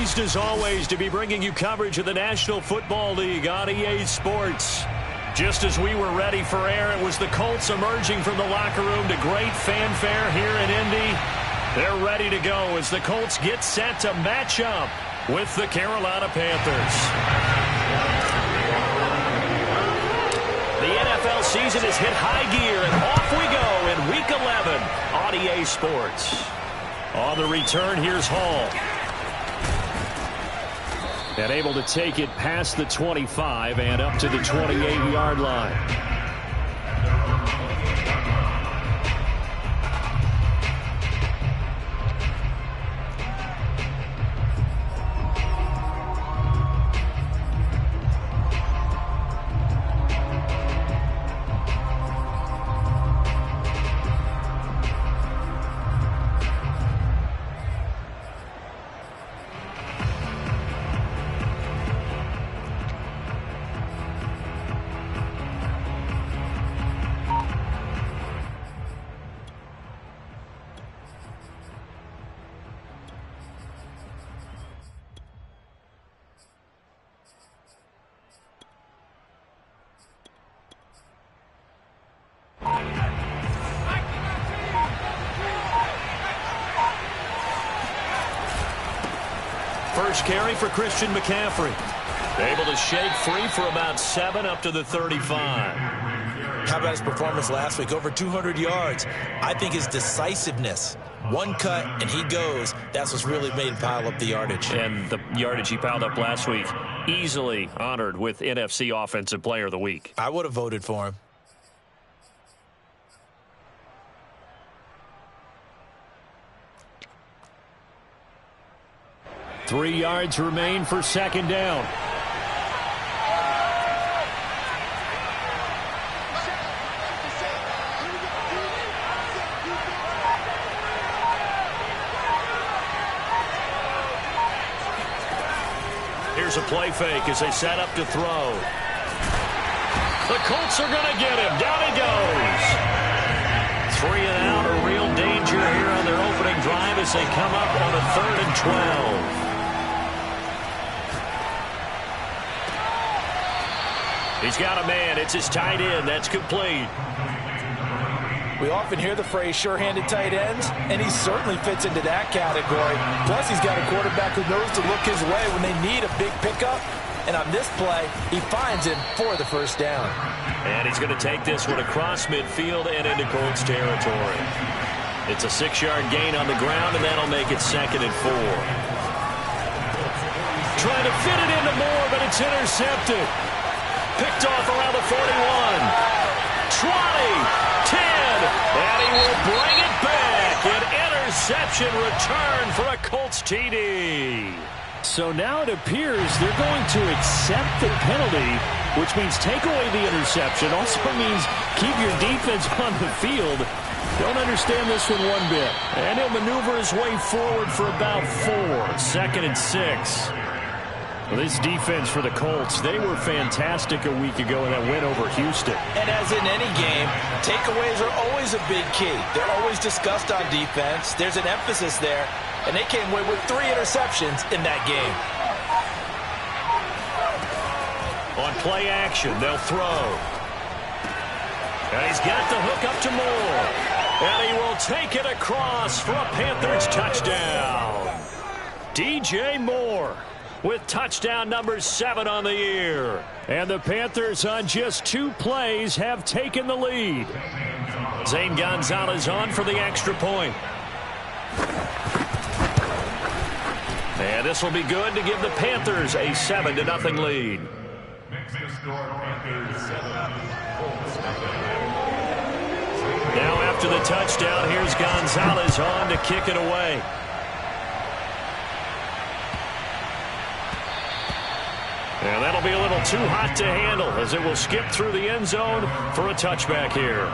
Pleased as always to be bringing you coverage of the National Football League on EA Sports. Just as we were ready for air, it was the Colts emerging from the locker room to great fanfare here in Indy. They're ready to go as the Colts get set to match up with the Carolina Panthers. The NFL season has hit high gear, and off we go in Week 11 on EA Sports. On the return, here's Hall. And able to take it past the 25 and up to the 28-yard line. First carry for Christian McCaffrey. Able to shake free for about 7 up to the 35. How about his performance last week? Over 200 yards. I think his decisiveness. One cut, and he goes. That's what's really made him pile up the yardage. And the yardage he piled up last week, easily honored with NFC Offensive Player of the Week. I would have voted for him. Three yards remain for second down. Here's a play fake as they set up to throw. The Colts are going to get him. Down he goes. 3 and out, a real danger here on their opening drive as they come up on a 3rd and 12. He's got a man. It's his tight end. That's complete. We often hear the phrase sure-handed tight ends, and he certainly fits into that category. Plus, he's got a quarterback who knows to look his way when they need a big pickup. And on this play, he finds him for the first down. And he's going to take this one across midfield and into Colts territory. It's a 6-yard gain on the ground, and that'll make it 2nd and 4. Trying to fit it into Moore, but it's intercepted. Picked off around the 41. 20, 10, and he will bring it back. An interception return for a Colts TD. So now it appears they're going to accept the penalty, which means take away the interception. Also means keep your defense on the field. Don't understand this one one bit. And he'll maneuver his way forward for about 4. 2nd and 6. Well, this defense for the Colts, they were fantastic a week ago in that win over Houston. And as in any game, takeaways are always a big key. They're always discussed on defense. There's an emphasis there, and they came away with 3 interceptions in that game. On play action, they'll throw. And he's got the hook up to Moore. And he will take it across for a Panthers touchdown. DJ Moore with touchdown number 7 on the year. And the Panthers on just 2 plays have taken the lead. Zane Gonzalez on for the extra point. And this will be good to give the Panthers a 7-0 lead. Now after the touchdown, here's Gonzalez on to kick it away. And that'll be a little too hot to handle as it will skip through the end zone for a touchback here.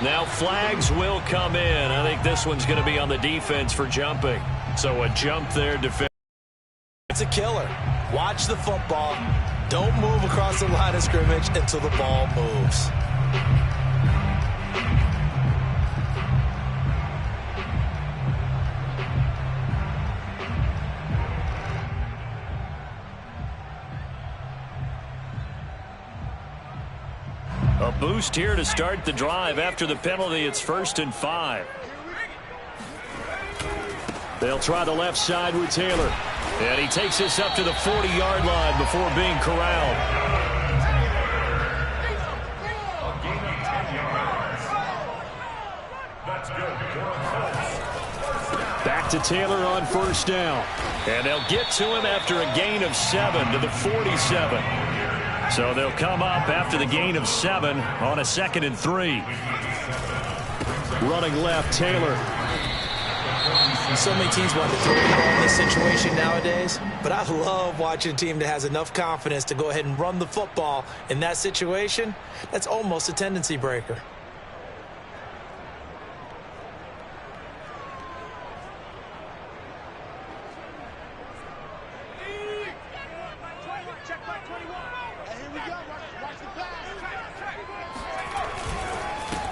Now flags will come in. I think this one's going to be on the defense for jumping. So a jump there. It's a killer. Watch the football. Don't move across the line of scrimmage until the ball moves. A boost here to start the drive. After the penalty, it's 1st and 5. They'll try the left side with Taylor. And he takes this up to the 40-yard line before being corralled. Back to Taylor on 1st down. And they'll get to him after a gain of 7 to the 47. So they'll come up after the gain of 7 on a 2nd and 3. Running left, Taylor. So many teams want to throw the ball in this situation nowadays, but I love watching a team that has enough confidence to go ahead and run the football in that situation. That's almost a tendency breaker.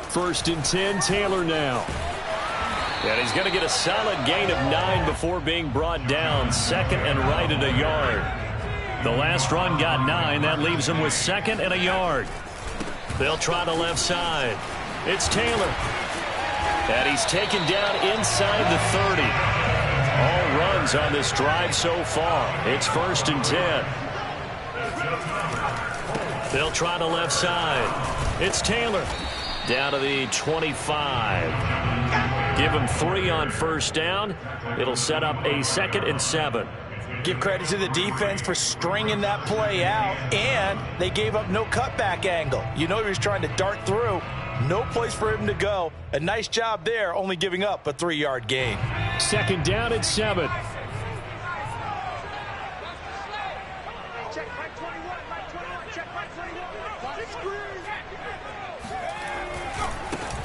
First and 10, Taylor now. And he's going to get a solid gain of 9 before being brought down. 2nd and right at a yard. The last run got 9. That leaves him with 2nd and a yard. They'll try the left side. It's Taylor. And he's taken down inside the 30. All runs on this drive so far. It's 1st and 10. They'll try the left side. It's Taylor. Down to the 25. Give him 3 on 1st down. It'll set up a 2nd and 7. Give credit to the defense for stringing that play out, and they gave up no cutback angle. You know he was trying to dart through. No place for him to go. A nice job there, only giving up a 3-yard gain. 2nd down and 7.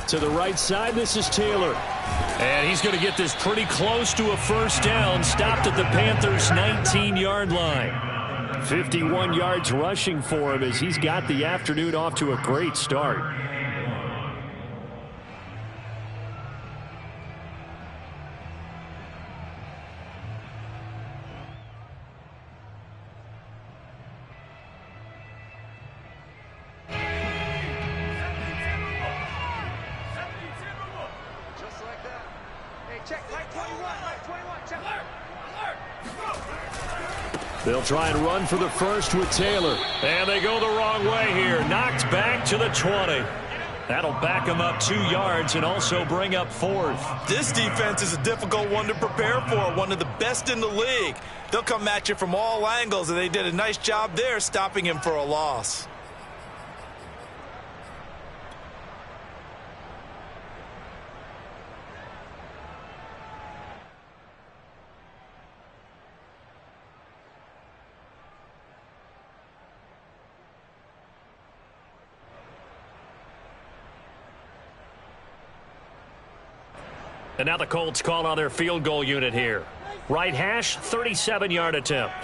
To the right side, this is Taylor. And he's going to get this pretty close to a 1st down. Stopped at the Panthers' 19-yard line. 51 yards rushing for him as he's got the afternoon off to a great start. They'll try and run for the 1st with Taylor. And they go the wrong way here. Knocked back to the 20. That'll back them up 2 yards and also bring up 4th. This defense is a difficult one to prepare for. One of the best in the league. They'll come at you from all angles, and they did a nice job there stopping him for a loss. And now the Colts call on their field goal unit here. Right hash, 37-yard attempt.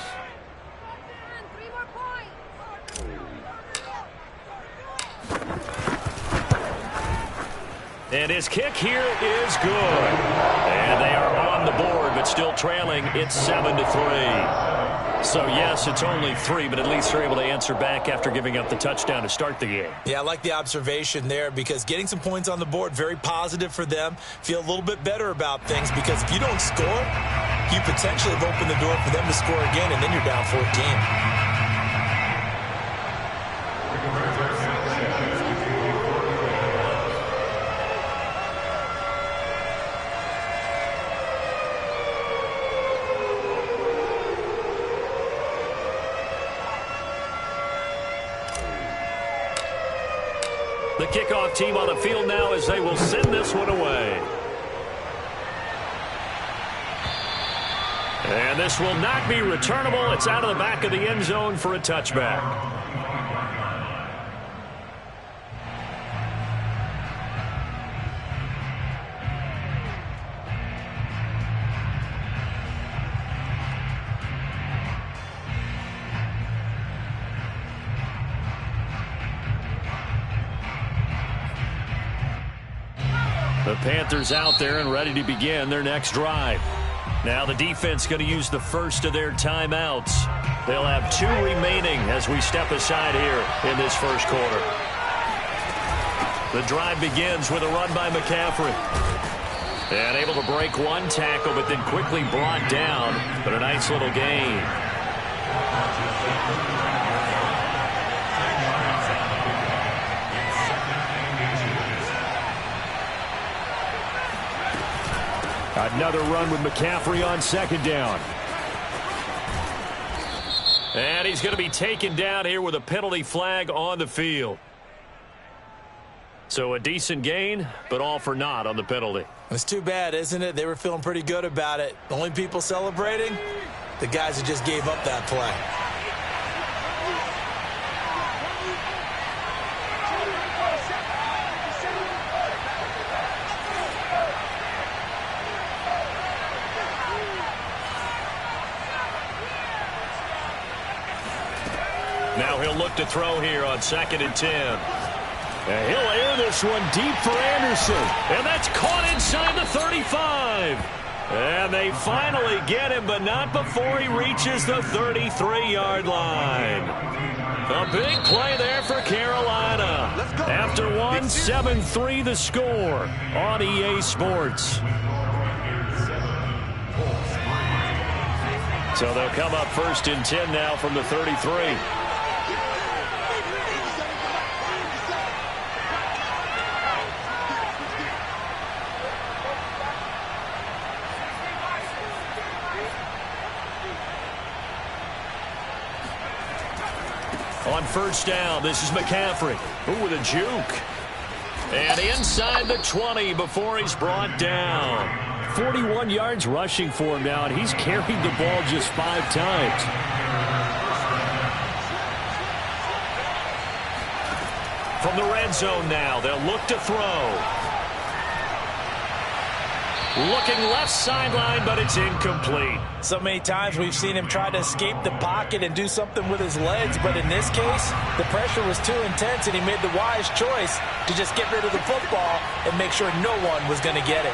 And his kick here is good. And they are on the board, but still trailing. It's 7-3. So, yes, it's only 3, but at least they're able to answer back after giving up the touchdown to start the game. Yeah, I like the observation there because getting some points on the board, very positive for them. Feel a little bit better about things because if you don't score, you potentially have opened the door for them to score again, and then you're down 14. The kickoff team on the field now as they will send this one away. And this will not be returnable. It's out of the back of the end zone for a touchback. The Panthers out there and ready to begin their next drive. Now the defense going to use the first of their timeouts. They'll have 2 remaining as we step aside here in this first quarter. The drive begins with a run by McCaffrey. And able to break 1 tackle, but then quickly brought down. But a nice little gain. Another run with McCaffrey on 2nd down. And he's going to be taken down here with a penalty flag on the field. So a decent gain, but all for naught on the penalty. It's too bad, isn't it? They were feeling pretty good about it. The only people celebrating, the guys who just gave up that play. Now he'll look to throw here on 2nd and 10. And he'll air this one deep for Anderson. And that's caught inside the 35. And they finally get him, but not before he reaches the 33-yard line. A big play there for Carolina. After one, 7-3 the score on EA Sports. So they'll come up 1st and 10 now from the 33. On 1st down, this is McCaffrey. Ooh, with a juke. And inside the 20 before he's brought down. 41 yards rushing for him now, and he's carried the ball just 5 times. From the red zone now, they'll look to throw. Looking left sideline, but it's incomplete. So many times we've seen him try to escape the pocket and do something with his legs, but in this case, the pressure was too intense, and he made the wise choice to just get rid of the football and make sure no one was going to get it.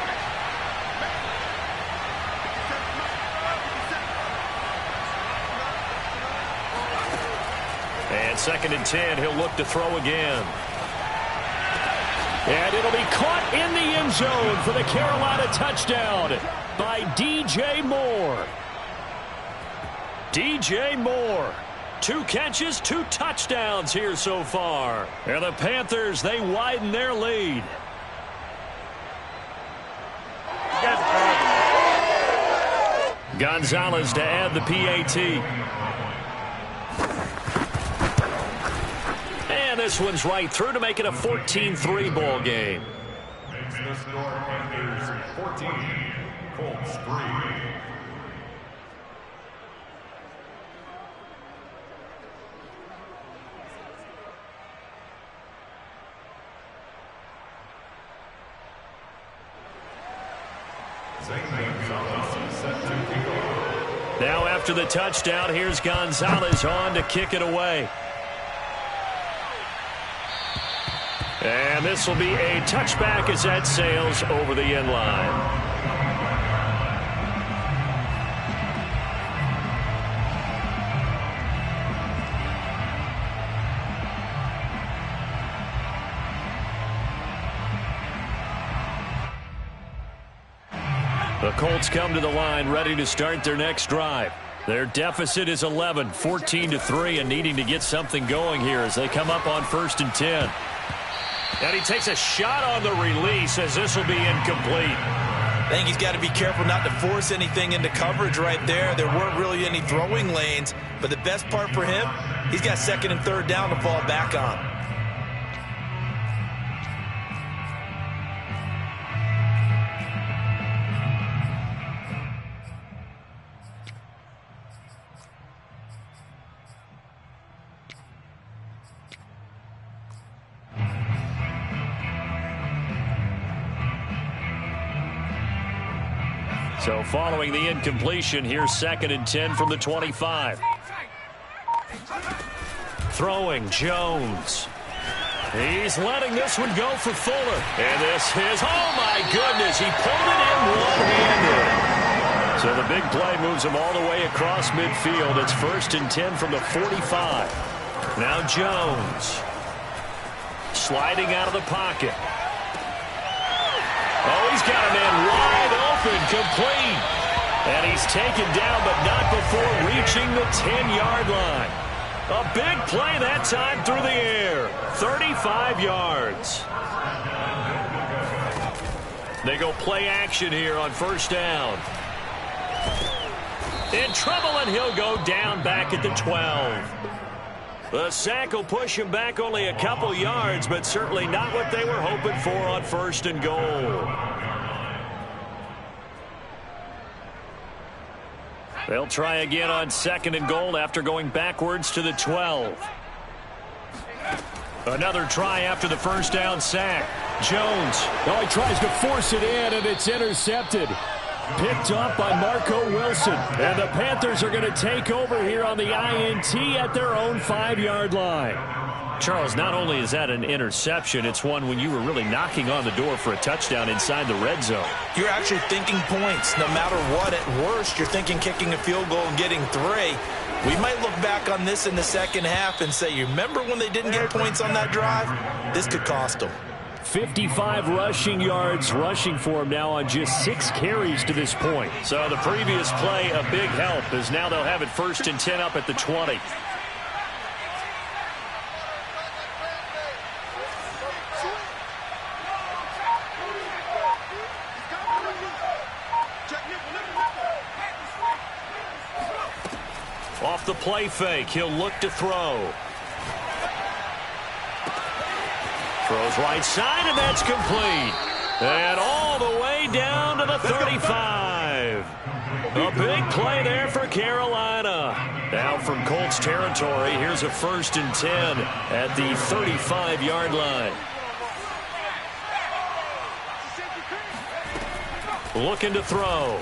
And 2nd and 10, he'll look to throw again. And it'll be caught in the end zone for the Carolina touchdown by DJ Moore. DJ Moore, 2 catches, 2 touchdowns here so far. And the Panthers, they widen their lead. Gonzalez to add the PAT. And this one's right through to make it a 14-3 ball game. Makes the score Panthers 14, Colts 3. Now after the touchdown, here's Gonzalez on to kick it away. And this will be a touchback as that sails over the end line. The Colts come to the line ready to start their next drive. Their deficit is 11, 14-3, and needing to get something going here as they come up on 1st and 10. And he takes a shot on the release as this will be incomplete. I think he's got to be careful not to force anything into coverage right there. There weren't really any throwing lanes, but the best part for him, he's got 2nd and 3rd down to fall back on. So following the incompletion, here's 2nd and 10 from the 25. Throwing Jones. He's letting this one go for Fuller. And this is, oh my goodness, he pulled it in one-handed. So the big play moves him all the way across midfield. It's 1st and 10 from the 45. Now Jones. Sliding out of the pocket. Oh, he's got a man wide open, complete. And he's taken down, but not before reaching the 10-yard line. A big play that time through the air. 35 yards. They go play action here on 1st down. In trouble, and he'll go down back at the 12. The sack will push him back only a couple yards, but certainly not what they were hoping for on 1st and goal. They'll try again on 2nd and goal after going backwards to the 12. Another try after the 1st down sack. Jones. Oh, he tries to force it in, and it's intercepted. Picked up by Marco Wilson. And the Panthers are going to take over here on the INT at their own 5-yard line. Charles, not only is that an interception, it's one when you were really knocking on the door for a touchdown inside the red zone. You're actually thinking points. No matter what, at worst, you're thinking kicking a field goal and getting 3. We might look back on this in the second half and say, you remember when they didn't get points on that drive? This could cost them. 55 rushing yards rushing for him now on just 6 carries to this point. So the previous play, a big help, as now they'll have it 1st and 10 up at the 20. Off the play fake, he'll look to throw. Throws right side, and that's complete. And all the way down to the 35. A big play there for Carolina. Now from Colts territory, here's a 1st and 10 at the 35-yard line. Looking to throw.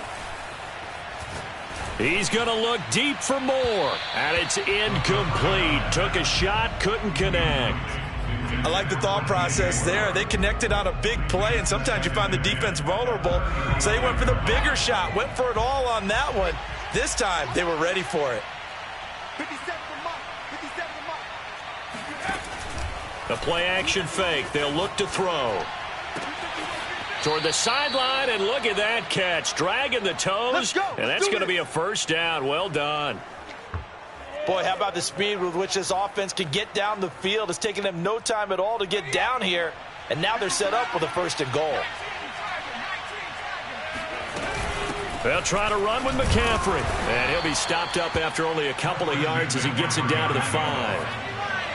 He's going to look deep for more, and it's incomplete. Took a shot, couldn't connect. I like the thought process there. They connected on a big play, and sometimes you find the defense vulnerable. So they went for the bigger shot, went for it all on that one. This time, they were ready for it. The play-action fake. They'll look to throw. Toward the sideline, and look at that catch. Dragging the toes, and that's going to be a 1st down. Well done. Boy, how about the speed with which this offense can get down the field? It's taken them no time at all to get down here, and now they're set up with a 1st and goal. They'll try to run with McCaffrey, and he'll be stopped up after only a couple of yards as he gets it down to the 5.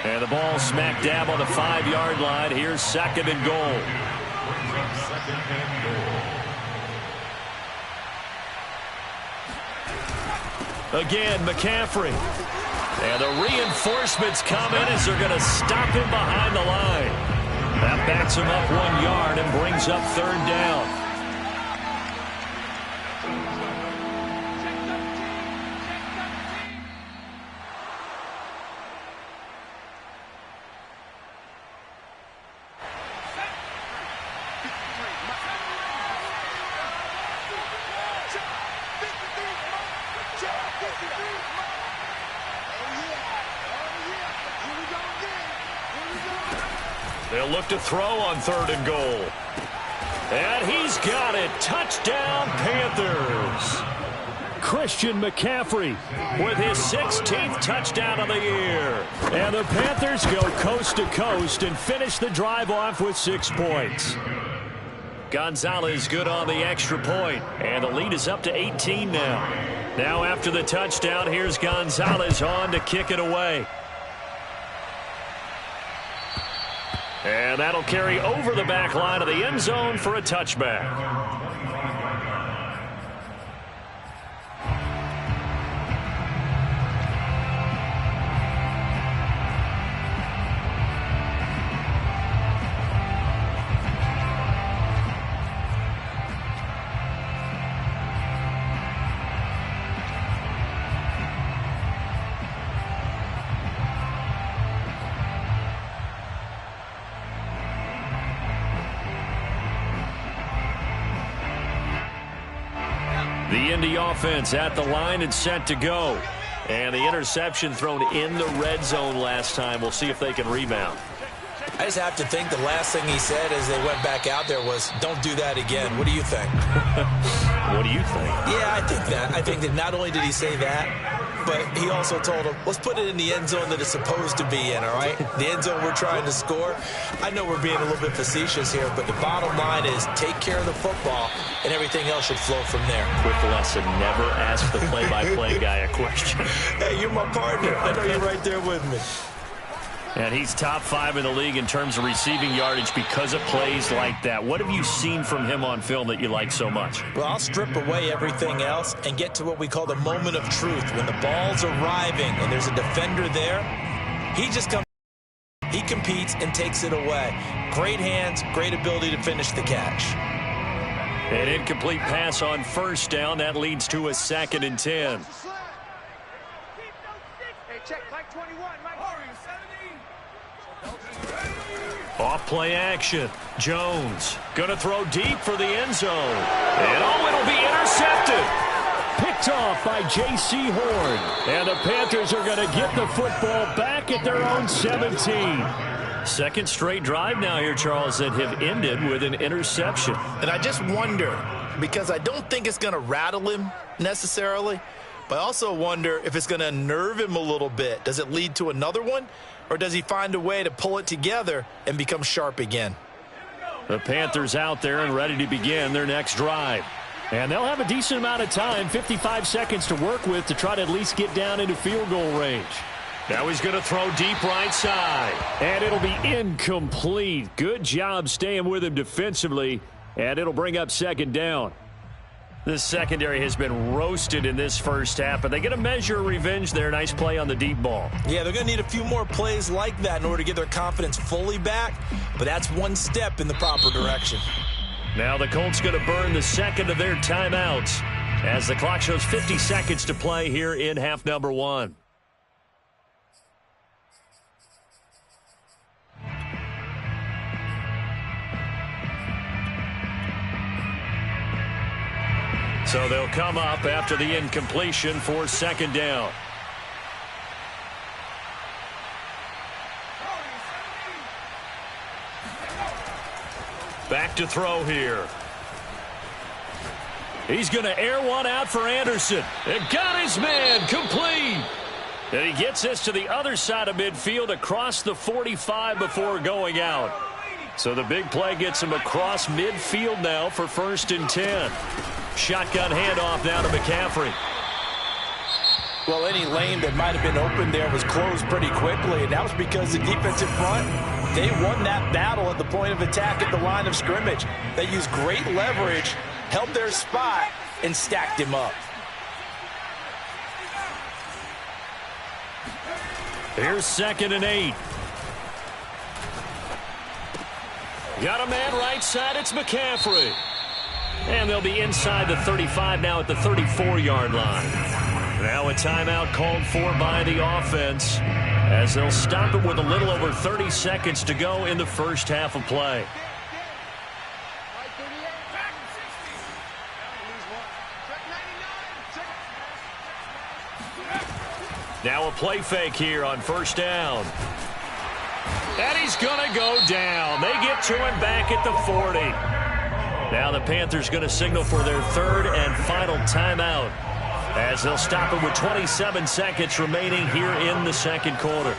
And the ball smack dab on the 5-yard line. Here's 2nd and goal. Again, McCaffrey. And the reinforcements come in as they're going to stop him behind the line. That backs him up 1 yard and brings up 3rd down. They'll look to throw on 3rd and goal. And he's got it. Touchdown, Panthers. Christian McCaffrey with his 16th touchdown of the year. And the Panthers go coast to coast and finish the drive off with 6 points. Gonzalez good on the extra point, and the lead is up to 18 now. Now after the touchdown, here's Gonzalez on to kick it away. And that'll carry over the back line of the end zone for a touchback. The Indy offense at the line and set to go. And the interception thrown in the red zone last time. We'll see if they can rebound. I just have to think the last thing he said as they went back out there was, don't do that again. What do you think? What do you think? Yeah, I think that. I think that not only did he say that, but he also told him, let's put it in the end zone that it's supposed to be in, all right? The end zone we're trying to score. I know we're being a little bit facetious here, but the bottom line is take care of the football, and everything else should flow from there. Quick lesson, never ask the play-by-play guy a question. Hey, you're my partner. I know you're right there with me. And he's top 5 in the league in terms of receiving yardage because of plays like that. What have you seen from him on film that you like so much? Well, I'll strip away everything else and get to what we call the moment of truth. When the ball's arriving and there's a defender there, he just comes, he competes and takes it away. Great hands, great ability to finish the catch. An incomplete pass on first down. That leads to a 2nd and 10. Hey, check, Mike 21, Mike. Off play action. Jones going to throw deep for the end zone. And it'll be intercepted. Picked off by J.C. Horn. And the Panthers are going to get the football back at their own 17. Second straight drive now here, Charles, that have ended with an interception. And I just wonder, because I don't think it's going to rattle him necessarily, but I also wonder if it's going to unnerve him a little bit. Does it lead to another one? Or does he find a way to pull it together and become sharp again? The Panthers out there and ready to begin their next drive. And they'll have a decent amount of time, 55 seconds to work with to try to at least get down into field goal range. Now he's going to throw deep right side. And it'll be incomplete. Good job staying with him defensively. And it'll bring up 2nd down. This secondary has been roasted in this first half, but they get a measure of revenge there. Nice play on the deep ball. Yeah, they're going to need a few more plays like that in order to get their confidence fully back, but that's one step in the proper direction. Now the Colts going to burn the second of their timeouts as the clock shows 50 seconds to play here in half number 1. So they'll come up after the incompletion for 2nd down. Back to throw here. He's going to air one out for Anderson. And got his man complete. And he gets this to the other side of midfield across the 45 before going out. So the big play gets him across midfield now for 1st and 10. Shotgun handoff now to McCaffrey. Well, any lane that might have been open there was closed pretty quickly, and that was because the defensive front, they won that battle at the point of attack at the line of scrimmage. They used great leverage, held their spot, and stacked him up. Here's 2nd and 8. Got a man right side. It's McCaffrey. And they'll be inside the 35 now at the 34-yard line. Now a timeout called for by the offense as they'll stop it with a little over 30 seconds to go in the first half of play. Now a play fake here on 1st down. And he's going to go down. They get to him back at the 40. Now the Panthers going to signal for their 3rd and final timeout as they'll stop it with 27 seconds remaining here in the 2nd quarter.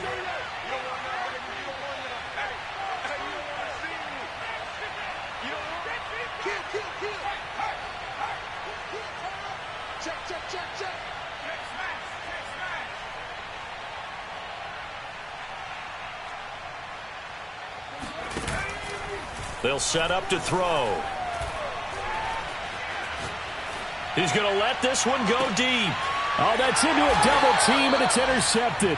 They'll set up to throw. He's going to let this one go deep. Oh, that's into a double team, and it's intercepted.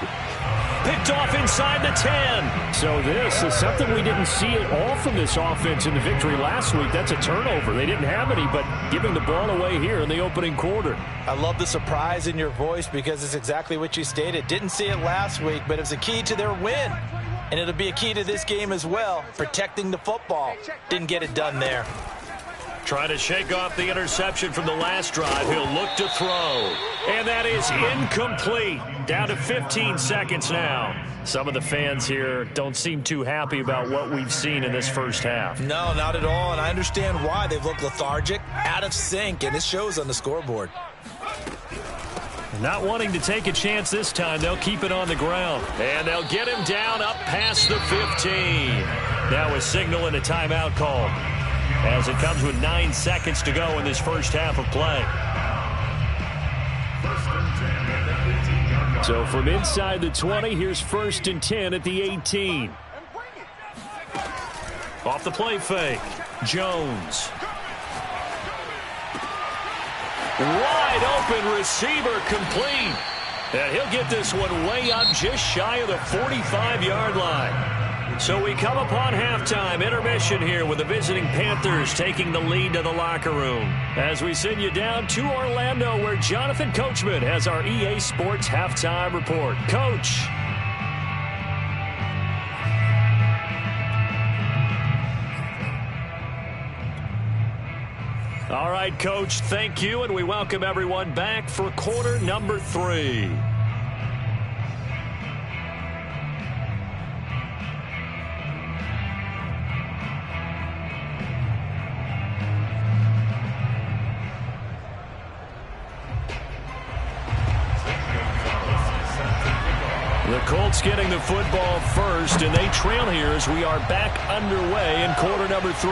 Picked off inside the 10. So this is something we didn't see at all from this offense in the victory last week. That's a turnover. They didn't have any, but giving the ball away here in the opening quarter. I love the surprise in your voice because it's exactly what you stated. Didn't see it last week, but it was a key to their win. And it'll be a key to this game as well, protecting the football. Didn't get it done there. Trying to shake off the interception from the last drive. He'll look to throw. And that is incomplete. Down to 15 seconds now. Some of the fans here don't seem too happy about what we've seen in this first half. No, not at all, and I understand why. They've looked lethargic, out of sync, and it shows on the scoreboard. Not wanting to take a chance this time, they'll keep it on the ground. And they'll get him down up past the 15. Now a signal and a timeout call, as it comes with 9 seconds to go in this first half of play. So from inside the 20, here's 1st and 10 at the 18. Off the play fake, Jones. Wide open receiver complete. And he'll get this one way up just shy of the 45-yard line. So we come upon halftime, intermission here with the visiting Panthers taking the lead to the locker room. As we send you down to Orlando, where Jonathan Coachman has our EA Sports halftime report. Coach. All right, Coach, thank you, and we welcome everyone back for quarter number 3. The Colts getting the football first, and they trail here as we are back underway in quarter number 3.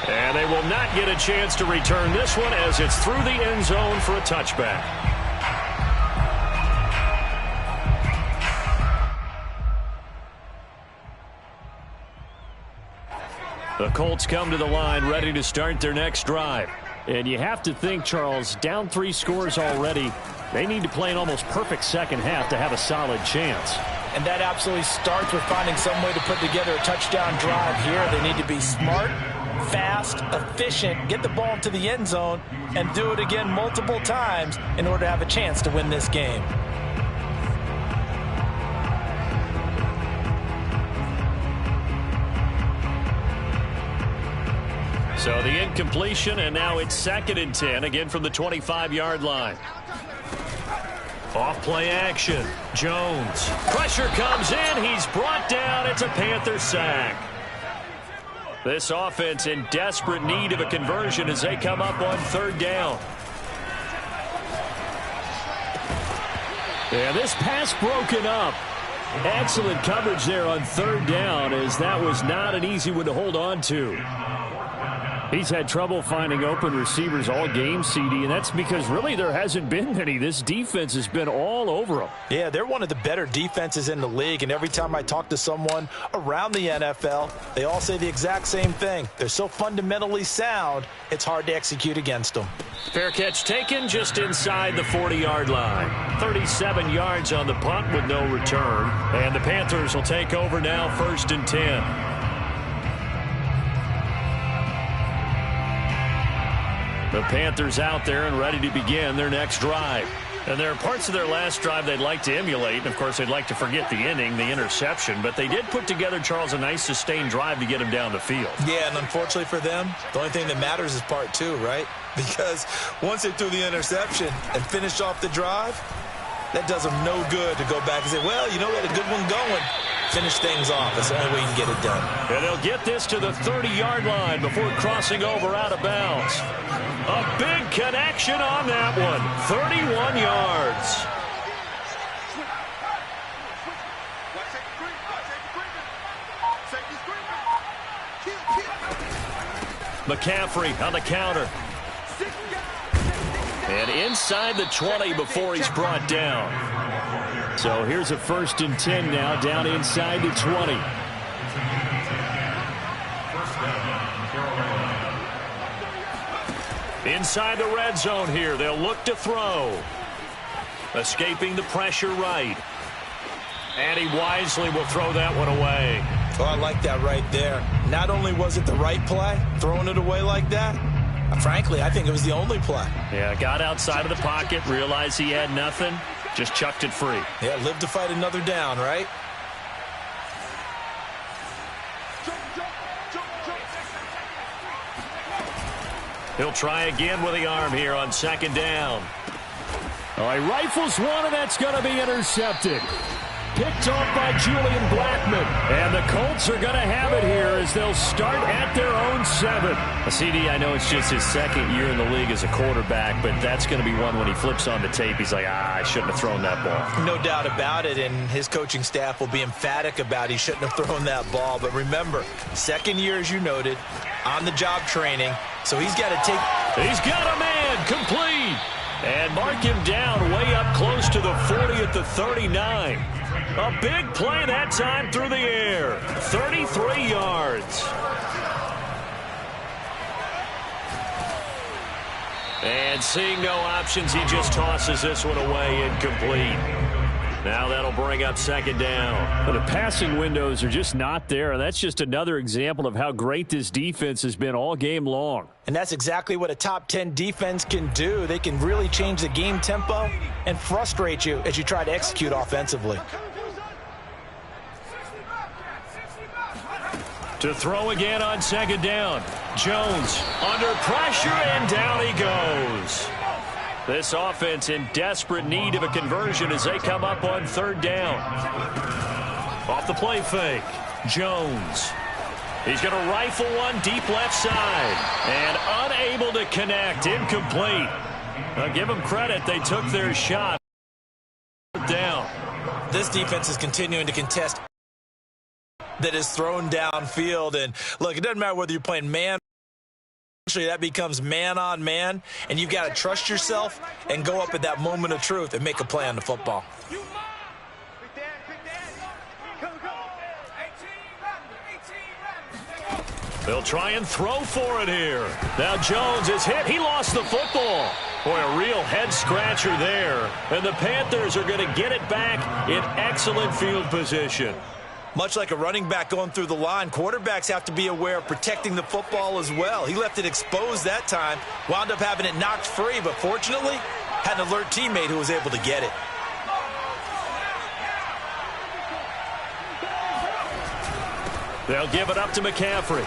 And they will not get a chance to return this one as it's through the end zone for a touchback. The Colts come to the line ready to start their next drive. And you have to think, Charles, down 3 scores already. They need to play an almost perfect second half to have a solid chance. And that absolutely starts with finding some way to put together a touchdown drive here. They need to be smart, fast, efficient, get the ball into the end zone, and do it again multiple times in order to have a chance to win this game. So the incompletion, and now it's 2nd and 10, again from the 25-yard line. Off play action. Jones. Pressure comes in. He's brought down. It's a Panther sack. This offense in desperate need of a conversion as they come up on 3rd down. And this pass broken up. Excellent coverage there on 3rd down, as that was not an easy one to hold on to. He's had trouble finding open receivers all game, CD, and that's because really there hasn't been many. This defense has been all over them. Yeah, they're one of the better defenses in the league, and every time I talk to someone around the NFL, they all say the exact same thing. They're so fundamentally sound, it's hard to execute against them. Fair catch taken just inside the 40-yard line. 37 yards on the punt with no return, and the Panthers will take over now 1st and 10. The Panthers out there and ready to begin their next drive. And there are parts of their last drive they'd like to emulate. And, of course, they'd like to forget the inning, the interception. But they did put together, Charles, a nice sustained drive to get him down the field. Yeah, and unfortunately for them, the only thing that matters is part 2, right? Because once they threw the interception and finished off the drive, that does them no good to go back and say, well, you know, we had a good one going. Finish things off. That's the only way you can get it done. And they'll get this to the 30-yard line before crossing over out of bounds. A big connection on that one. 31 yards. McCaffrey on the counter. And inside the 20 before he's brought down. So here's a 1st and 10 now, down inside the 20. Inside the red zone here, they'll look to throw. Escaping the pressure right. And he wisely will throw that one away. Oh, I like that right there. Not only was it the right play, throwing it away like that, frankly, I think it was the only play. Yeah, got outside of the pocket, realized he had nothing, just chucked it free. Yeah, live to fight another down, right? He'll try again with the arm here on second down. All right, rifles one, and that's going to be intercepted. Picked off by Julian Blackman. And the Colts are going to have it here as they'll start at their own 7. CD, I know it's just his second year in the league as a quarterback, but that's going to be one when he flips on the tape. He's like, I shouldn't have thrown that ball. No doubt about it, and his coaching staff will be emphatic about he shouldn't have thrown that ball. But remember, second year, as you noted, on-the-job training, so he's got to take... He's got a man complete. And mark him down way up close to the 40 at the 39. A big play that time through the air. 33 yards. And seeing no options, he just tosses this one away incomplete. Now that'll bring up second down. But the passing windows are just not there. That's just another example of how great this defense has been all game long. And that's exactly what a top 10 defense can do. They can really change the game tempo and frustrate you as you try to execute offensively. To throw again on second down. Jones under pressure, and down he goes. This offense in desperate need of a conversion as they come up on third down. Off the play fake. Jones. He's going to rifle one deep left side. And unable to connect. Incomplete. I'll give them credit. They took their shot. Down. This defense is continuing to contest that is thrown downfield. And look, it doesn't matter whether you're playing man. Eventually that becomes man on man, and you've got to trust yourself and go up at that moment of truth and make a play on the football. They'll try and throw for it here. Now Jones is hit. He lost the football. Boy, a real head scratcher there. And the Panthers are going to get it back in excellent field position. Much like a running back going through the line, quarterbacks have to be aware of protecting the football as well. He left it exposed that time, wound up having it knocked free, but fortunately had an alert teammate who was able to get it. They'll give it up to McCaffrey.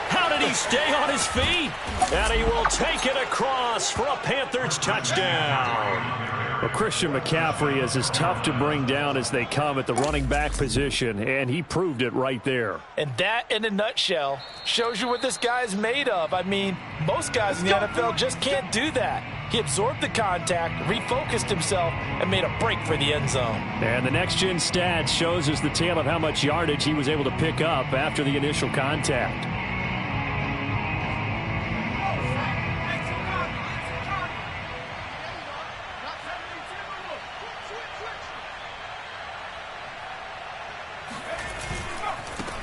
How did he stay on his feet? And he will take it across for a Panthers touchdown. Well, Christian McCaffrey is as tough to bring down as they come at the running back position, and he proved it right there. And that, in a nutshell, shows you what this guy is made of. I mean, most guys in the NFL just can't do that. He absorbed the contact, refocused himself, and made a break for the end zone. And the next-gen stats shows us the tale of how much yardage he was able to pick up after the initial contact.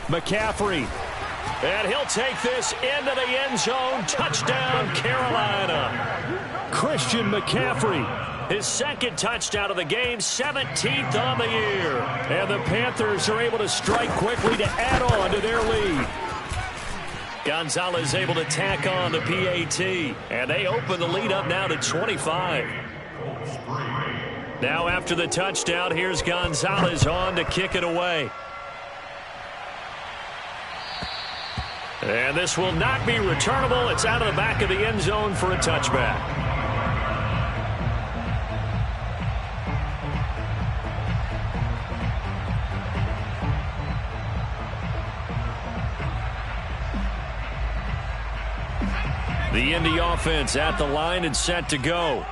McCaffrey, and he'll take this into the end zone. Touchdown, Carolina. Christian McCaffrey, his second touchdown of the game, 17th on the year. And the Panthers are able to strike quickly to add on to their lead. Gonzalez able to tack on the PAT, and they open the lead up now to 25. Now after the touchdown, here's Gonzalez on to kick it away. And this will not be returnable. It's out of the back of the end zone for a touchback. The Indy offense at the line and set to go.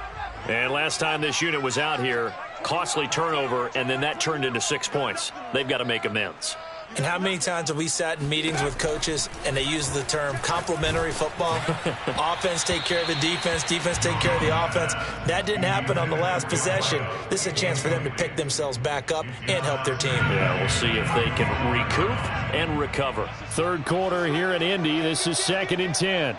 And last time this unit was out here, costly turnover, and then that turned into 6 points. They've got to make amends. And how many times have we sat in meetings with coaches and they use the term complementary football? Offense take care of the defense, defense take care of the offense. That didn't happen on the last possession. This is a chance for them to pick themselves back up and help their team. Yeah, we'll see if they can recoup and recover. Third quarter here in Indy. This is 2nd and 10.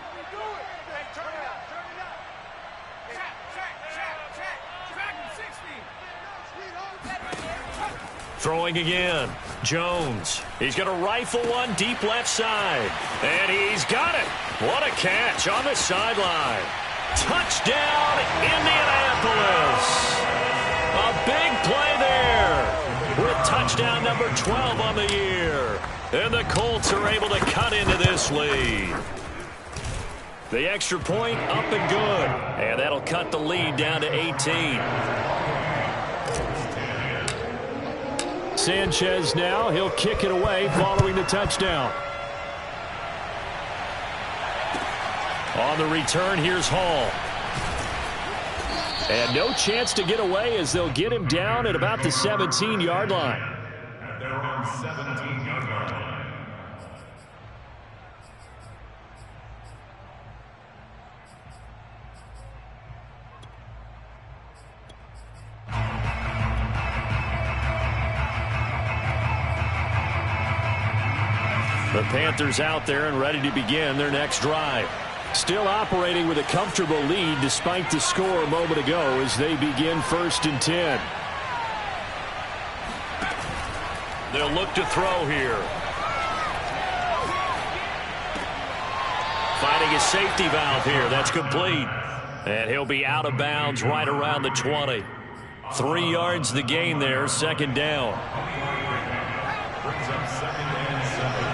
Throwing again. Jones. He's going to rifle one deep left side. And he's got it. What a catch on the sideline. Touchdown, Indianapolis. A big play there with touchdown number 12 on the year. And the Colts are able to cut into this lead. The extra point up and good. And that'll cut the lead down to 18. Sanchez now. He'll kick it away following the touchdown. On the return, here's Hall. And no chance to get away as they'll get him down at about the 17-yard line. At their own 17-yard line. The Panthers out there and ready to begin their next drive. Still operating with a comfortable lead despite the score a moment ago as they begin 1st and 10. They'll look to throw here. Finding his safety valve here. That's complete. And he'll be out of bounds right around the 20. 3 yards the gain there, 2nd down. Brings up 2nd and 7.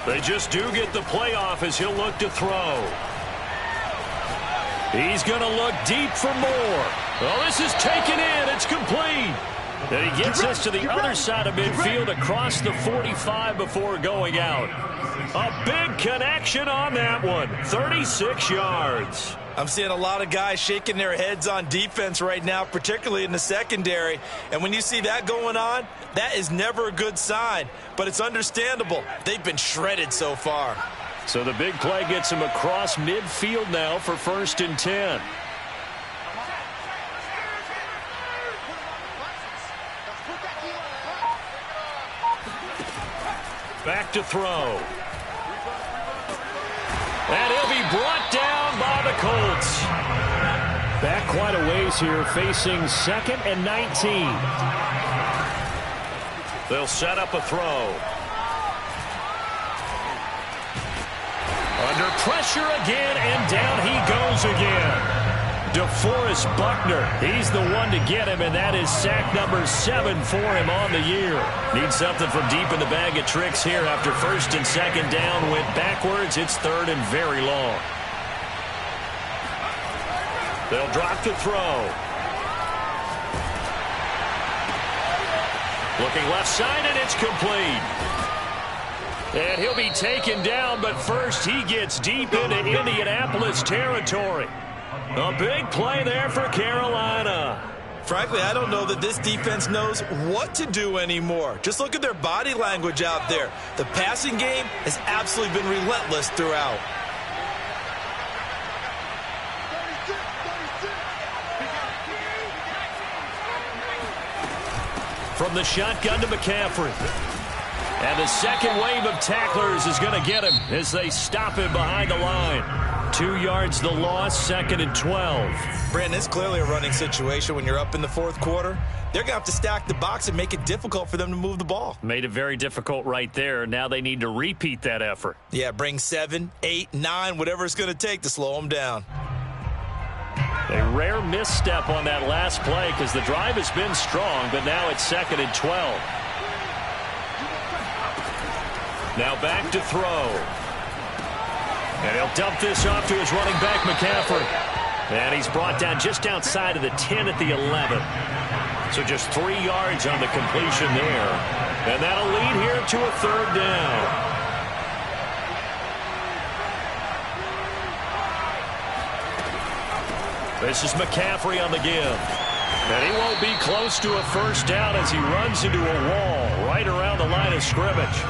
They just do get the playoff as he'll look to throw. He's going to look deep for more. Oh, this is taken in. It's complete. And he gets this to the other side of midfield across the 45 before going out. A big connection on that one. 36 yards. I'm seeing a lot of guys shaking their heads on defense right now, particularly in the secondary. And when you see that going on, that is never a good sign. But it's understandable. They've been shredded so far. So the big play gets him across midfield now for 1st and 10. Back to throw. And he'll be brought down by the Colts. Back quite a ways here, facing 2nd and 19. They'll set up a throw. Under pressure again, and down he goes again. DeForest Buckner, he's the one to get him, and that is sack number 7 for him on the year. Needs something from deep in the bag of tricks here after 1st and 2nd down. Went backwards. It's 3rd and very long. They'll drop to throw. Looking left side, and it's complete. And he'll be taken down, but first he gets deep into Indianapolis territory. A big play there for Carolina. Frankly, I don't know that this defense knows what to do anymore. Just look at their body language out there. The passing game has absolutely been relentless throughout. From the shotgun to McCaffrey. And the second wave of tacklers is going to get him as they stop him behind the line. 2 yards the loss, 2nd and 12. Brandon, it's clearly a running situation when you're up in the 4th quarter. They're going to have to stack the box and make it difficult for them to move the ball. Made it very difficult right there. Now they need to repeat that effort. Yeah, bring 7, 8, 9, whatever it's going to take to slow them down. A rare misstep on that last play because the drive has been strong, but now it's 2nd and 12. Now back to throw. And he'll dump this off to his running back, McCaffrey. And he's brought down just outside of the 10 at the 11. So just 3 yards on the completion there. And that'll lead here to a 3rd down. This is McCaffrey on the give. And he won't be close to a 1st down as he runs into a wall right around the line of scrimmage.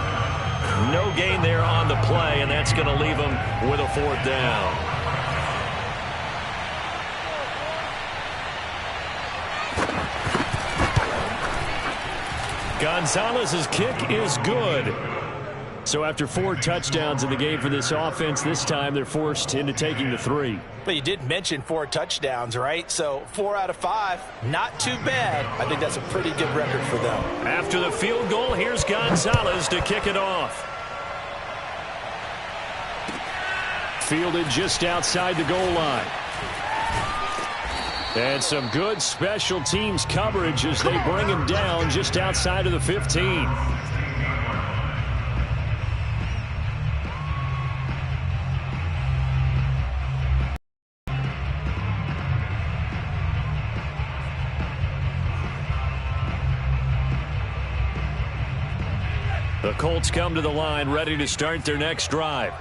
No gain there on the play, and that's going to leave him with a 4th down. Gonzalez's kick is good. So after 4 touchdowns in the game for this offense, this time they're forced into taking the 3. But you did mention 4 touchdowns, right? So 4 out of 5, not too bad. I think that's a pretty good record for them. After the field goal, here's Gonzalez to kick it off. Fielded just outside the goal line. And some good special teams coverage as they bring him down just outside of the 15. The Colts come to the line ready to start their next drive.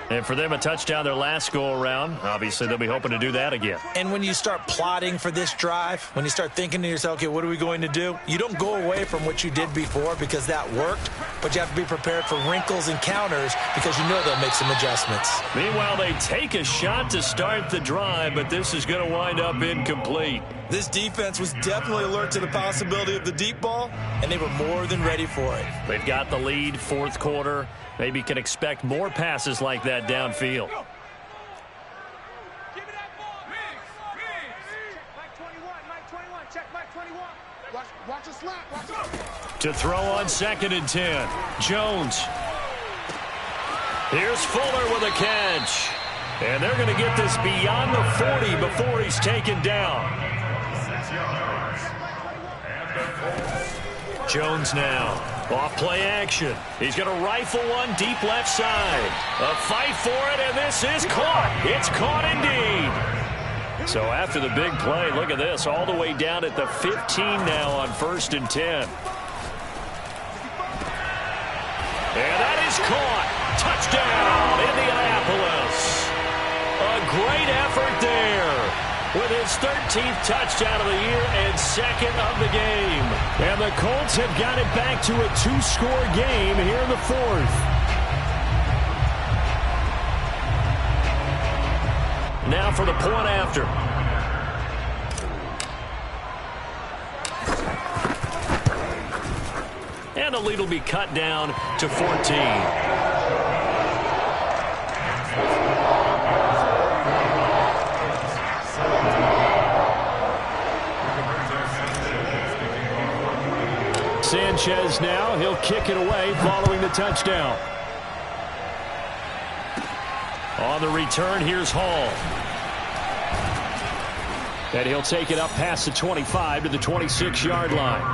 And for them, a touchdown their last go-around. Obviously, they'll be hoping to do that again. And when you start plotting for this drive, when you start thinking to yourself, okay, what are we going to do? You don't go away from what you did before because that worked, but you have to be prepared for wrinkles and counters because you know they'll make some adjustments. Meanwhile, they take a shot to start the drive, but this is going to wind up incomplete. This defense was definitely alert to the possibility of the deep ball, and they were more than ready for it. They've got the lead, fourth quarter. Maybe can expect more passes like that downfield. Give me that ball. Check Mike 21, Mike 21, check Mike 21. Watch the slap, watch it. To throw on 2nd and 10. Jones. Here's Fuller with a catch. And they're going to get this beyond the 40 before he's taken down. 6 yards. Jones now. Off play action. He's going to rifle one deep left side. A fight for it, and this is caught. It's caught indeed. So after the big play, look at this. All the way down at the 15 now on 1st and 10. And that is caught. Touchdown, Indianapolis. A great effort there with his 13th touchdown of the year and 2nd of the game. And the Colts have got it back to a 2-score game here in the 4th. Now for the point after. And the lead will be cut down to 14. Sanchez now, he'll kick it away following the touchdown. On the return, here's Hall. And he'll take it up past the 25 to the 26-yard line.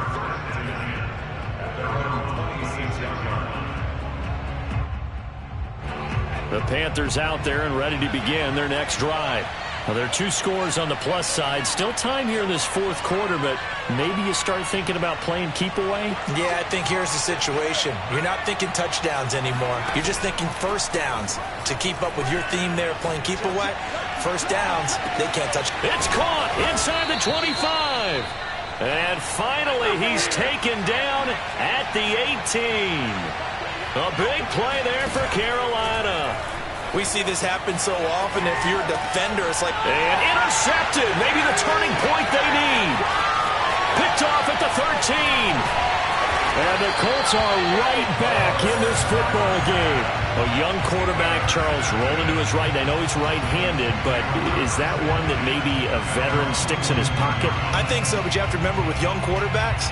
The Panthers out there and ready to begin their next drive. Well, there are 2 scores on the plus side. Still time here in this 4th quarter, but maybe you start thinking about playing keep away? Yeah, I think here's the situation. You're not thinking touchdowns anymore. You're just thinking first downs. To keep up with your theme there, playing keep away, first downs, they can't touch. It's caught inside the 25. And finally, he's taken down at the 18. A big play there for Carolina. We see this happen so often. If you're a defender, it's like... And intercepted. Maybe the turning point they need. Picked off at the 13. And the Colts are right back in this football game. A young quarterback, Charles, rolling to his right. I know he's right-handed, but is that one that maybe a veteran sticks in his pocket? I think so, but you have to remember with young quarterbacks,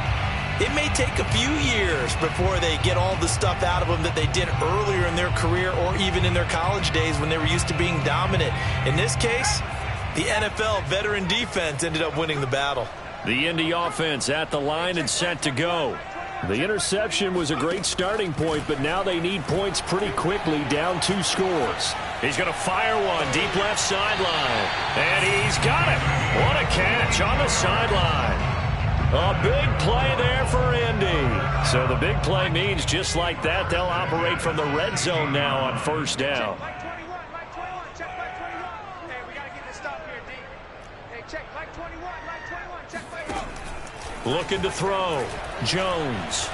it may take a few years before they get all the stuff out of them that they did earlier in their career or even in their college days when they were used to being dominant. In this case, the NFL veteran defense ended up winning the battle. The Indy offense at the line and set to go. The interception was a great starting point, but now they need points pretty quickly, down 2 scores. He's going to fire one deep left sideline. And he's got it. What a catch on the sideline. A big play there for Indy. So the big play means just like that, they'll operate from the red zone now on 1st down. Check Mike 21, Mike 21, check Mike 21. Hey, we got to get this stop here, D. Hey, check Mike 21, Mike 21, check Mike 21. Looking to throw. Jones.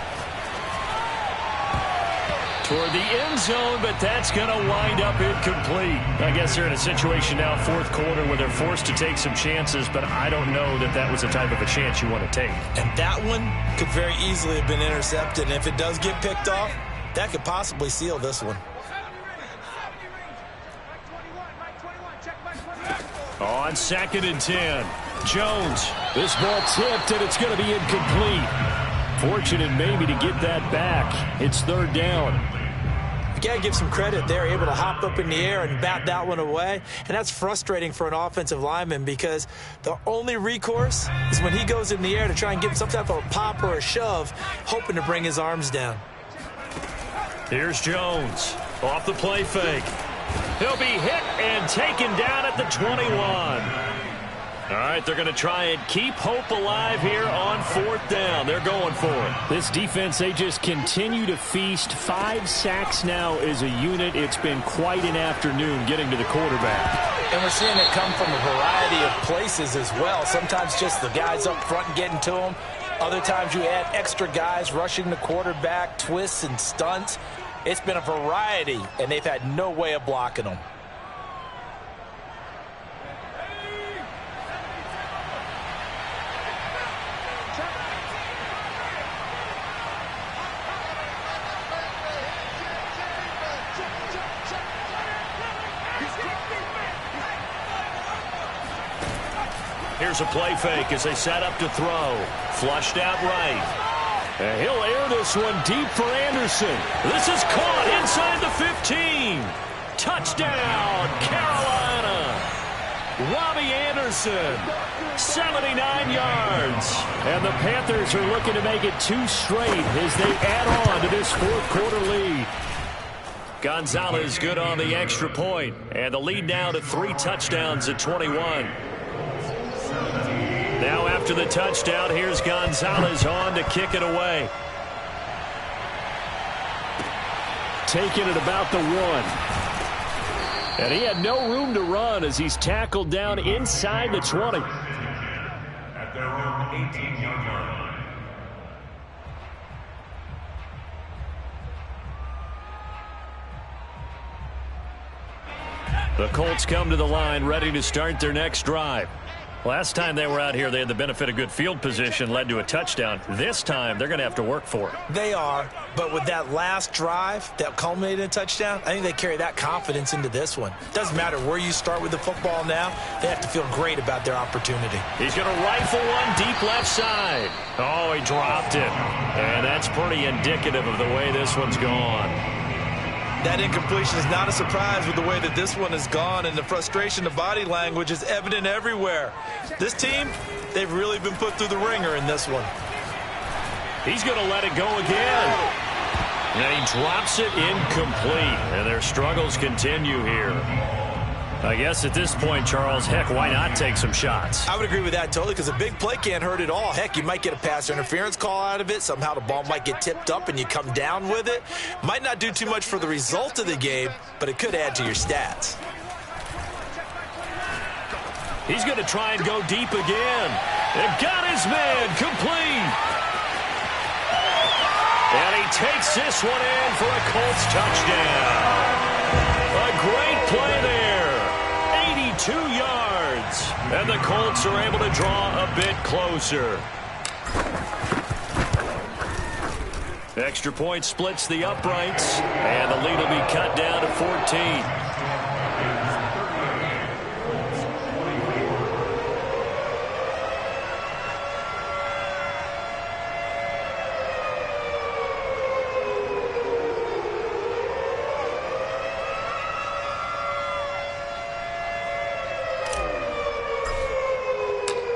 Toward the end zone, but that's going to wind up incomplete. I guess they're in a situation now, 4th quarter, where they're forced to take some chances, but I don't know that that was the type of a chance you want to take. And that one could very easily have been intercepted. And if it does get picked off, that could possibly seal this one. On 2nd and 10, Jones. This ball tipped, and it's going to be incomplete. Fortunate maybe to get that back. It's 3rd down. You got to give some credit. They're able to hop up in the air and bat that one away. And that's frustrating for an offensive lineman because the only recourse is when he goes in the air to try and give some type of a pop or a shove, hoping to bring his arms down. Here's Jones off the play fake. He'll be hit and taken down at the 21. All right, they're going to try and keep hope alive here on 4th down. They're going for it. This defense, they just continue to feast. 5 sacks now as a unit. It's been quite an afternoon getting to the quarterback. And we're seeing it come from a variety of places as well. Sometimes just the guys up front and getting to them. Other times you add extra guys rushing the quarterback, twists and stunts. It's been a variety, and they've had no way of blocking them. Here's a play fake as they set up to throw. Flushed out right. And he'll air this one deep for Anderson. This is caught inside the 15. Touchdown, Carolina. Robbie Anderson, 79 yards. And the Panthers are looking to make it 2 straight as they add on to this 4th quarter lead. Gonzalez good on the extra point. And the lead now to 3 touchdowns at 21. Now after the touchdown, here's Gonzalez on to kick it away. Taking it about the 1. And he had no room to run as he's tackled down inside the 20. At their own 18-yard line. The Colts come to the line ready to start their next drive. Last time they were out here, they had the benefit of good field position, led to a touchdown. This time, they're going to have to work for it. They are, but with that last drive that culminated in a touchdown, I think they carry that confidence into this one. Doesn't matter where you start with the football now, they have to feel great about their opportunity. He's going to rifle one deep left side. Oh, he dropped it. And that's pretty indicative of the way this one's gone. That incompletion is not a surprise with the way that this one has gone, and the frustration, the body language is evident everywhere. This team, they've really been put through the ringer in this one. He's going to let it go again. And he drops it incomplete, and their struggles continue here. I guess at this point, Charles, heck, why not take some shots? I would agree with that totally because a big play can't hurt at all. Heck, you might get a pass interference call out of it. Somehow the ball might get tipped up and you come down with it. Might not do too much for the result of the game, but it could add to your stats. He's going to try and go deep again. And got his man complete. And he takes this one in for a Colts touchdown. A great play there. 82 yards. And the Colts are able to draw a bit closer. Extra point splits the uprights. And the lead will be cut down to 14.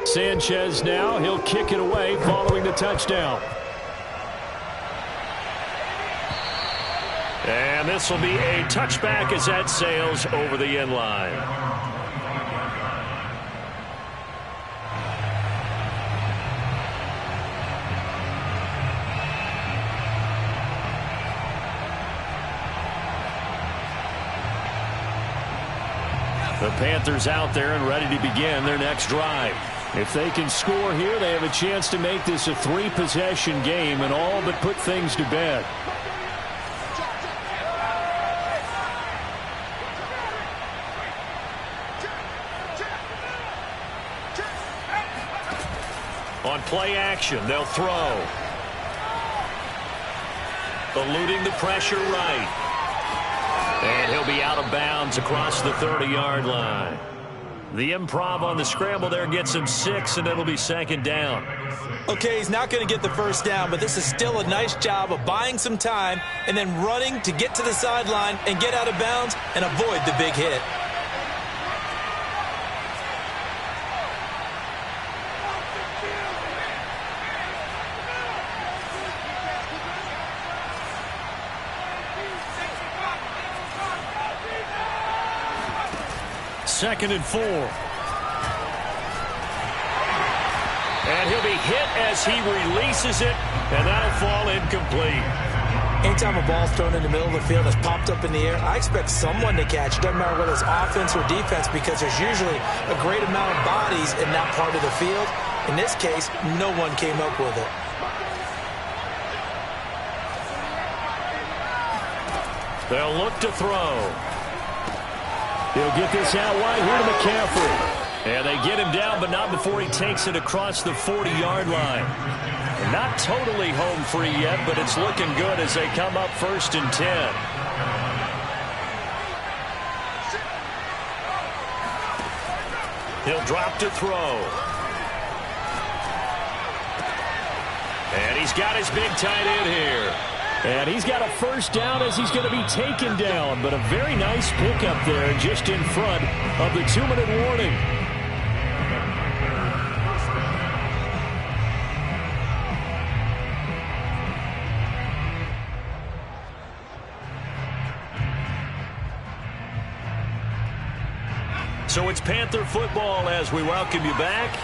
Sanchez now, he'll kick it away following the touchdown. And this will be a touchback as that sails over the end line. The Panthers out there and ready to begin their next drive. If they can score here, they have a chance to make this a 3-possession game and all but put things to bed. On play action, they'll throw. Eluding the pressure right. And he'll be out of bounds across the 30-yard line. The improv on the scramble there gets him 6, and it'll be second down. Okay, he's not going to get the first down, but this is still a nice job of buying some time and then running to get to the sideline and get out of bounds and avoid the big hit. Second and 4. And he'll be hit as he releases it, and that'll fall incomplete. Anytime a ball's thrown in the middle of the field that's popped up in the air, I expect someone to catch it. Doesn't matter whether it's offense or defense, because there's usually a great amount of bodies in that part of the field. In this case, no one came up with it. They'll look to throw. He'll get this out wide here to McCaffrey. And they get him down, but not before he takes it across the 40-yard line. Not totally home free yet, but it's looking good as they come up 1st and 10. He'll drop to throw. And he's got his big tight end here. And he's got a first down as he's going to be taken down. But a very nice pickup there just in front of the 2-minute warning. So it's Panther football as we welcome you back.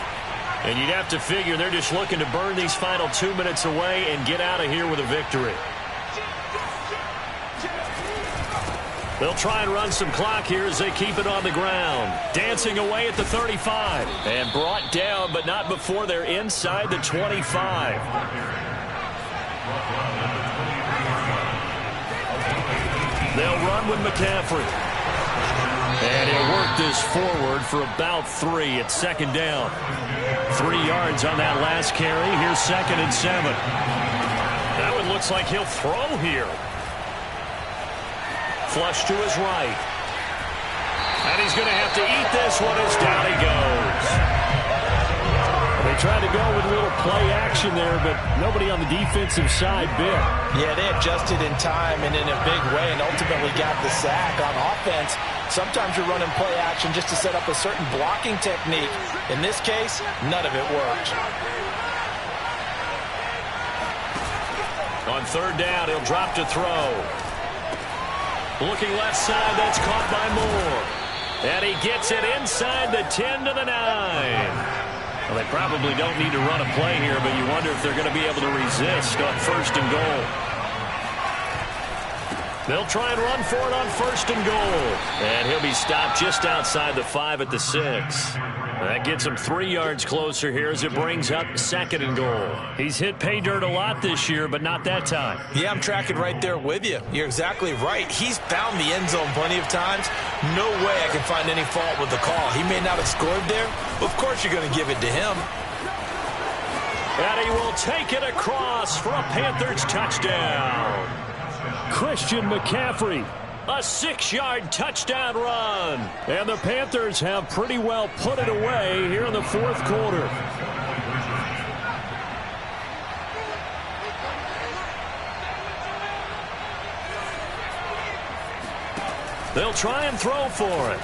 And you'd have to figure they're just looking to burn these final 2 minutes away and get out of here with a victory. They'll try and run some clock here as they keep it on the ground. Dancing away at the 35. And brought down, but not before they're inside the 25. They'll run with McCaffrey. And he'll work this forward for about 3 at second down. 3 yards on that last carry. Here's 2nd and 7. That one looks like he'll throw here. Flush to his right. And he's going to have to eat this one as down he goes. They tried to go with a little play action there, but nobody on the defensive side bit. Yeah, they adjusted in time and in a big way and ultimately got the sack. On offense, sometimes you're running play action just to set up a certain blocking technique. In this case, none of it worked. On 3rd down, he'll drop to throw. Looking left side, that's caught by Moore. And he gets it inside the 10 to the 9. Well, they probably don't need to run a play here, but you wonder if they're going to be able to resist on 1st and goal. They'll try and run for it on 1st and goal. And he'll be stopped just outside the 5 at the 6. That gets him 3 yards closer here as it brings up 2nd and goal. He's hit pay dirt a lot this year, but not that time. Yeah, I'm tracking right there with you. You're exactly right. He's found the end zone plenty of times. No way I can find any fault with the call. He may not have scored there. Of course you're going to give it to him. And he will take it across for a Panthers touchdown. Christian McCaffrey. A 6-yard touchdown run. And the Panthers have pretty well put it away here in the 4th quarter. They'll try and throw for it.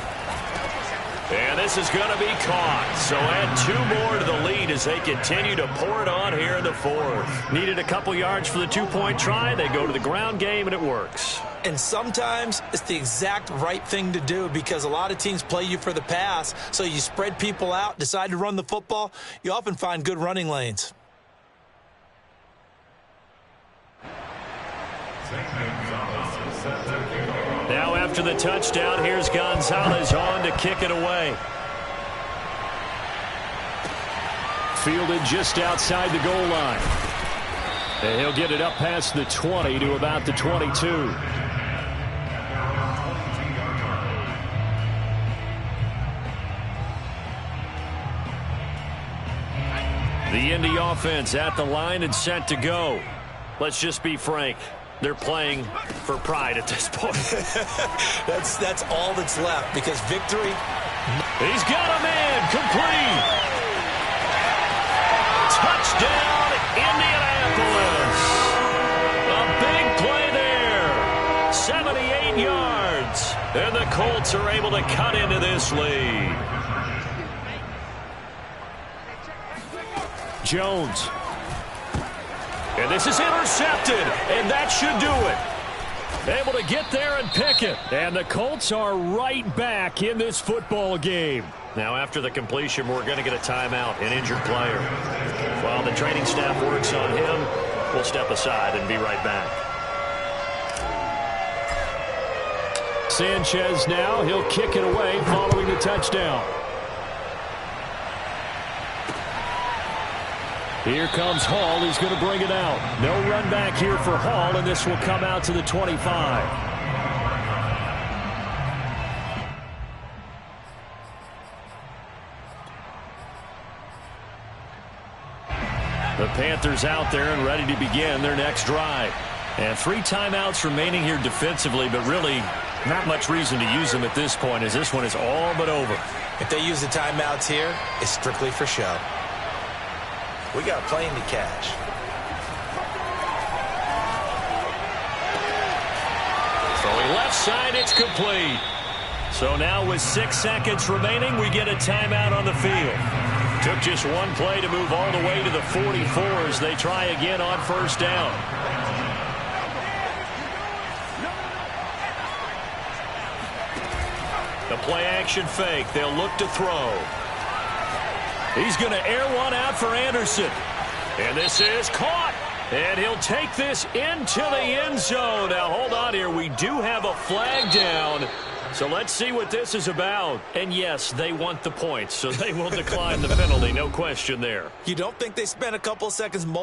And this is going to be caught. So add 2 more to the lead as they continue to pour it on here in the 4th. Needed a couple yards for the 2-point try. They go to the ground game, and it works. And sometimes it's the exact right thing to do because a lot of teams play you for the pass. So you spread people out, decide to run the football. You often find good running lanes. Now after the touchdown, here's Gonzalez on to kick it away. Fielded just outside the goal line. And he'll get it up past the 20 to about the 22. The Indy offense at the line and set to go. Let's just be frank. They're playing for pride at this point. That's all that's left because victory He's got a man, complete. Touchdown, Indianapolis. A big play there. 78 yards. And the Colts are able to cut into this lead. Jones. And this is intercepted. And that should do it. Able to get there and pick it. And the Colts are right back in this football game. Now after the completion, we're going to get a timeout, an injured player. While the training staff works on him, we'll step aside and be right back. Sanchez now, he'll kick it away following the touchdown. Here comes Hall. He's going to bring it out. No run back here for Hall, and this will come out to the 25. The Panthers out there and ready to begin their next drive. And 3 timeouts remaining here defensively, but really not much reason to use them at this point as this one is all but over. If they use the timeouts here, it's strictly for show. We got a plane to catch. Throwing left side, it's complete. So now with 6 seconds remaining, we get a timeout on the field. Took just one play to move all the way to the 44 as they try again on first down. The play action fake. They'll look to throw. He's going to air one out for Anderson. And this is caught. And he'll take this into the end zone. Now, hold on here. We do have a flag down. So let's see what this is about. And, yes, they want the points, so they will decline the penalty. No question there. You don't think they spent a couple seconds